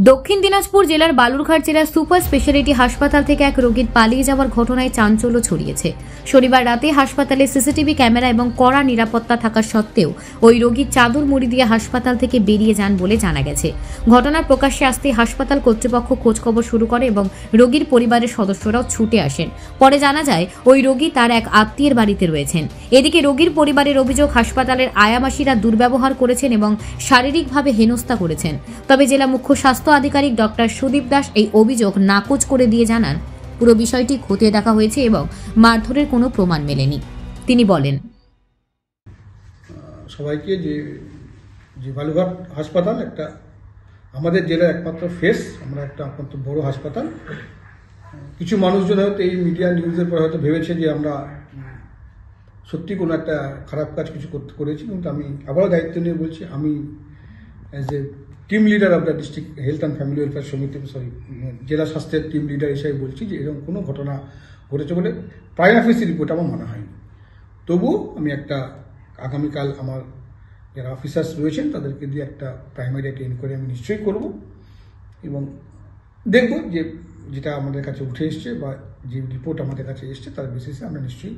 দক্ষিণ দিনাজপুর জেলার বালুরঘাট জেলার সুপার স্পেশালিটি হাসপাতাল থেকে এক রোগীর পালিয়ে যাওয়ার ঘটনায় চাঞ্চল্য ছড়িয়েছে। শনিবার রাতে হাসপাতালে সিসিটিভি ক্যামেরা এবং কড়া নিরাপত্তা থাকা সত্ত্বেও ওই রোগীর চাদর মুড়ি দিয়ে হাসপাতাল থেকে বেরিয়ে যান বলে জানা গেছে। ঘটনার প্রকাশ্যে আসতেই হাসপাতাল কর্তৃপক্ষ খোঁজখবর শুরু করে এবং রোগীর পরিবারের সদস্যরাও ছুটে আসেন। পরে জানা যায় ওই রোগী তার এক আত্মীয়ের বাড়িতে রয়েছেন। এদিকে রোগীর পরিবারের অভিযোগ হাসপাতালের আয়ামাসিরা দুর্ব্যবহার করেছেন এবং শারীরিকভাবে হেনস্থা করেছেন। তবে জেলা মুখ্য স্বাস্থ্য আধিকারিক ডক্টর সুদীপ দাস এই অভিযোগ নাকচ করে দিয়ে জানান, পুরো বিষয়টি খতিয়ে দেখা হয়েছে এবং মারধরের কোনো প্রমাণ মেলেনি। তিনি বলেন, সবাইকে যে বালুরঘাট হাসপাতাল একটা আমাদের জেলার একমাত্র ফেস, আমরা একটা একমাত্র বড় হাসপাতাল। কিছু মানুষজন হয়তো এই মিডিয়া নিউজের পর হয়তো ভেবেছে যে আমরা সত্যি কোনো একটা খারাপ কাজ কিছু করেছি, কিন্তু আমি আবারও দায়িত্ব নিয়ে বলছি, আমি as a team leader of the district health and family welfare সমিতি জেলা স্বাস্থ্যের টিম লিডার হিসেবে বলছি যে এরকম কোনো ঘটনা ঘটেছে বলে প্রাইমা ফেসি রিপোর্ট আমার মনে হয়নি। তবুও আমি একটা আগামীকাল আমার যারা অফিসার্স রয়েছেন তাদেরকে দিয়ে একটা প্রাইমারি একটা ইনকোয়ারি আমি নিশ্চয়ই করব এবং দেখব যে যেটা আমাদের কাছে উঠে এসছে বা যে রিপোর্ট আমাদের কাছে এসছে তার বেসিসে আমরা নিশ্চয়ই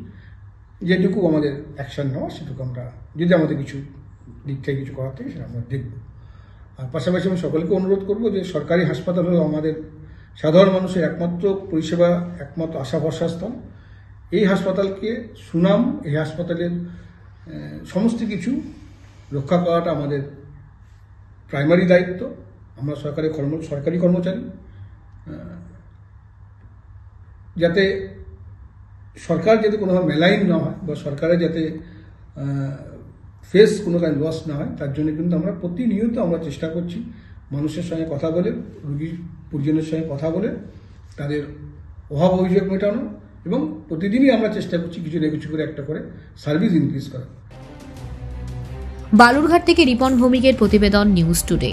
যেটুকু আমাদের অ্যাকশন নেওয়া সেটুকু আমরা, যদি আমাদের কিছু দিক থেকে কিছু করার থাকে সেটা আমরা দেখব। আর পাশাপাশি আমি সকলকে অনুরোধ করব যে সরকারি হাসপাতাল হলো আমাদের সাধারণ মানুষের একমাত্র পরিষেবা, একমাত্র আশা ভরসা স্থল। এই হাসপাতালকে সুনাম, এই হাসপাতালের সমস্ত কিছু রক্ষা করাটা আমাদের প্রাইমারি দায়িত্ব। আমরা সরকারি কর্মচারী, যাতে সরকার যাতে কোনোভাবে মেলাইন না হয় বা সরকারের যাতে ফেস কোনো কারণ লস না হয়, তার জন্য কিন্তু আমরা প্রতিনিয়ত আমরা চেষ্টা করছি মানুষের সঙ্গে কথা বলে, রোগীর পরিজনের সঙ্গে কথা বলে তাদের অভাব অভিযোগ মেটানো এবং প্রতিদিনই আমরা চেষ্টা করছি কিছু না কিছু করে একটা করে সার্ভিস ইনক্রিজ করা। বালুরঘাট থেকে রিপন ভৌমিকের প্রতিবেদন, নিউজ টুডে।